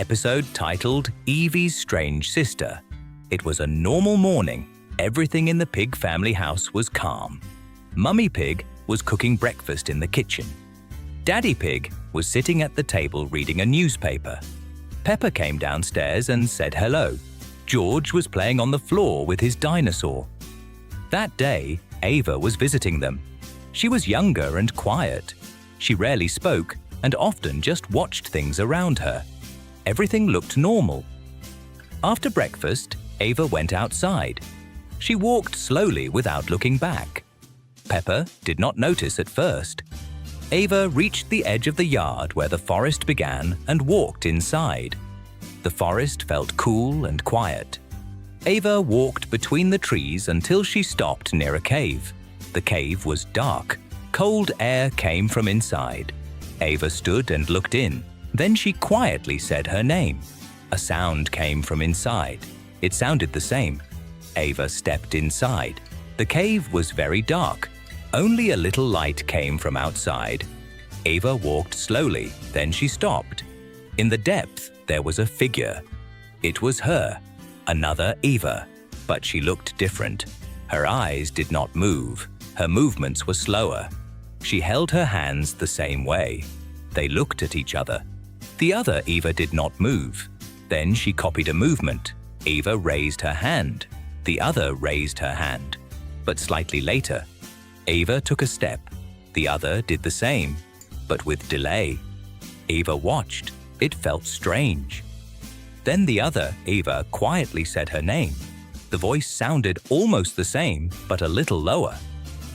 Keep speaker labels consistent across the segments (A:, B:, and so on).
A: episode titled Evie's Strange Sister. It was a normal morning. Everything in the pig family house was calm. Mummy Pig was cooking breakfast in the kitchen. Daddy Pig was sitting at the table reading a newspaper. Peppa came downstairs and said hello. George was playing on the floor with his dinosaur. That day, Ava was visiting them. She was younger and quiet. She rarely spoke and often just watched things around her. Everything looked normal. After breakfast, Ava went outside. She walked slowly without looking back. Peppa did not notice at first. Ava reached the edge of the yard where the forest began and walked inside. The forest felt cool and quiet. Ava walked between the trees until she stopped near a cave. The cave was dark. Cold air came from inside. Ava stood and looked in. Then she quietly said her name. A sound came from inside. It sounded the same. Ava stepped inside. The cave was very dark. Only a little light came from outside. Ava walked slowly, then she stopped. In the depth, there was a figure. It was her, another Ava, but she looked different. Her eyes did not move. Her movements were slower. She held her hands the same way. They looked at each other. The other Ava did not move. Then she copied a movement. Ava raised her hand. The other raised her hand. But slightly later, Ava took a step. The other did the same, but with delay. Ava watched. It felt strange. Then the other Ava quietly said her name. The voice sounded almost the same, but a little lower.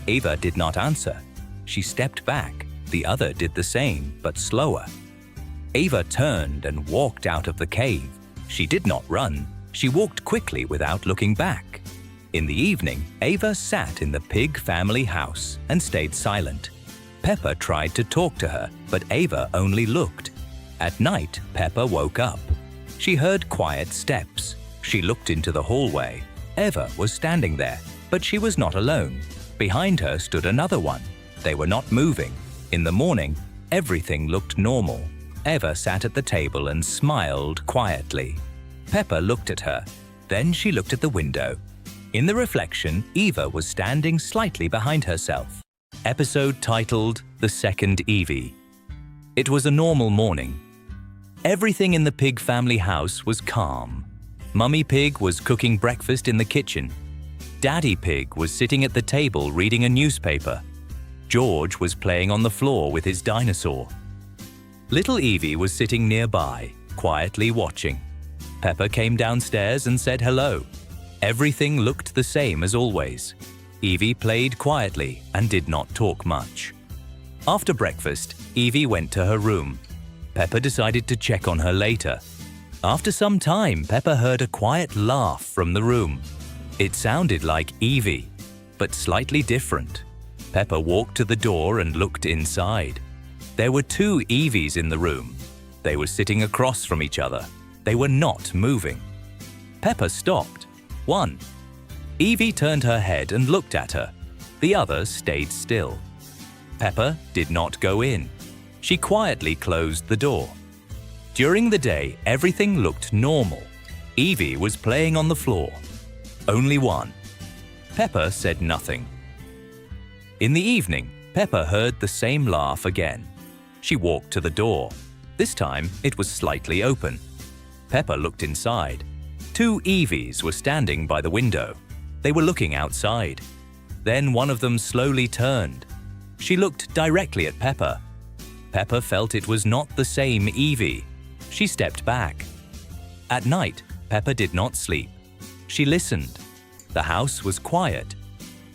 A: Ava did not answer. She stepped back. The other did the same, but slower. Ava turned and walked out of the cave. She did not run. She walked quickly without looking back. In the evening, Ava sat in the pig family house and stayed silent. Peppa tried to talk to her, but Ava only looked. At night, Peppa woke up. She heard quiet steps. She looked into the hallway. Eva was standing there, but she was not alone. Behind her stood another one. They were not moving. In the morning, everything looked normal. Eva sat at the table and smiled quietly. Peppa looked at her. Then she looked at the window. In the reflection, Eva was standing slightly behind herself. Episode titled The Second Evie. It was a normal morning. Everything in the pig family house was calm. Mummy Pig was cooking breakfast in the kitchen. Daddy Pig was sitting at the table reading a newspaper. George was playing on the floor with his dinosaur. Little Evie was sitting nearby, quietly watching. Peppa came downstairs and said hello. Everything looked the same as always. Evie played quietly and did not talk much. After breakfast, Evie went to her room. Peppa decided to check on her later. After some time, Peppa heard a quiet laugh from the room. It sounded like Evie, but slightly different. Peppa walked to the door and looked inside. There were two Evies in the room. They were sitting across from each other. They were not moving. Peppa stopped. One. Evie turned her head and looked at her. The other stayed still. Peppa did not go in. She quietly closed the door. During the day, everything looked normal. Evie was playing on the floor. Only one. Peppa said nothing. In the evening, Peppa heard the same laugh again. She walked to the door. This time, it was slightly open. Peppa looked inside. Two Evies were standing by the window. They were looking outside. Then one of them slowly turned. She looked directly at Peppa. Peppa felt it was not the same Evie. She stepped back. At night, Peppa did not sleep. She listened. The house was quiet.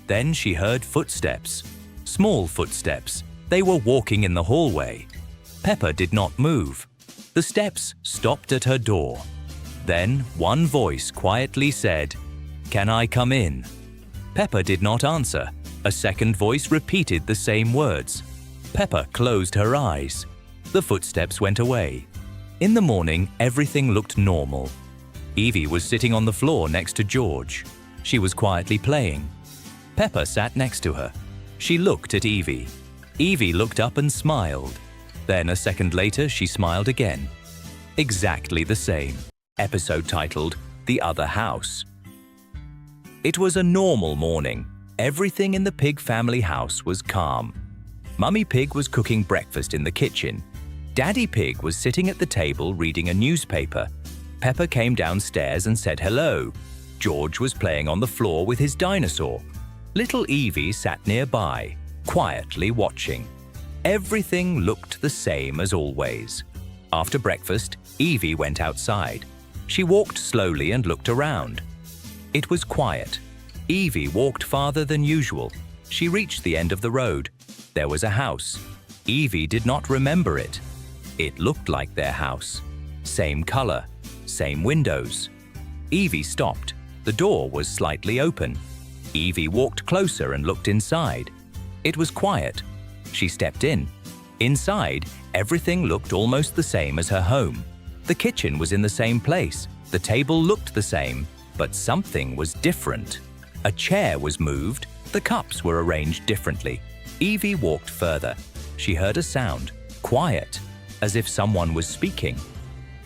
A: Then she heard footsteps. Small footsteps. They were walking in the hallway. Peppa did not move. The steps stopped at her door. Then one voice quietly said, "Can I come in?" Peppa did not answer. A second voice repeated the same words. Peppa closed her eyes. The footsteps went away. In the morning, everything looked normal. Evie was sitting on the floor next to George. She was quietly playing. Peppa sat next to her. She looked at Evie. Evie looked up and smiled. Then a second later, she smiled again. exactly the same. Episode titled The Other House. It was a normal morning. Everything in the pig family house was calm. Mummy Pig was cooking breakfast in the kitchen. Daddy Pig was sitting at the table reading a newspaper. Peppa came downstairs and said hello. George was playing on the floor with his dinosaur. Little Evie sat nearby, quietly watching. Everything looked the same as always. After breakfast, Evie went outside. She walked slowly and looked around. It was quiet. Evie walked farther than usual. She reached the end of the road. There was a house. Evie did not remember it. It looked like their house. Same color, same windows. Evie stopped. The door was slightly open. Evie walked closer and looked inside. It was quiet. She stepped in. Inside, everything looked almost the same as her home. The kitchen was in the same place. The table looked the same, but something was different. A chair was moved. The cups were arranged differently. Evie walked further. She heard a sound, quiet, as if someone was speaking.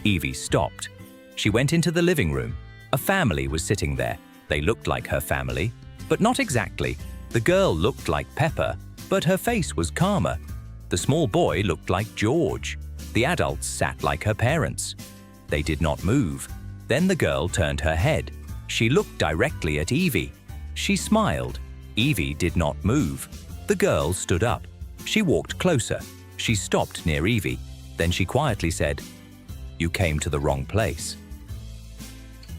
A: Evie stopped. She went into the living room. A family was sitting there. They looked like her family, but not exactly. The girl looked like Peppa, but her face was calmer. The small boy looked like George. The adults sat like her parents. They did not move. Then the girl turned her head. She looked directly at Evie. She smiled. Evie did not move. The girl stood up. She walked closer. She stopped near Evie. Then she quietly said, "You came to the wrong place."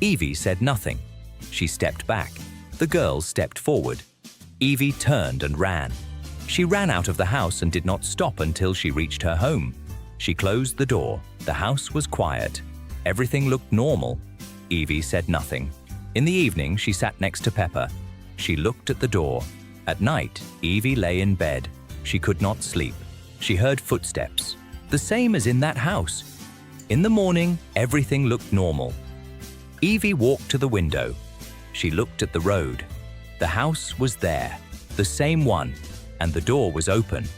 A: Evie said nothing. She stepped back. The girl stepped forward. Evie turned and ran. She ran out of the house and did not stop until she reached her home. She closed the door. The house was quiet. Everything looked normal. Evie said nothing. In the evening, she sat next to Peppa. She looked at the door. At night, Evie lay in bed. She could not sleep. She heard footsteps, the same as in that house. In the morning, everything looked normal. Evie walked to the window. She looked at the road. The house was there, the same one, and the door was open.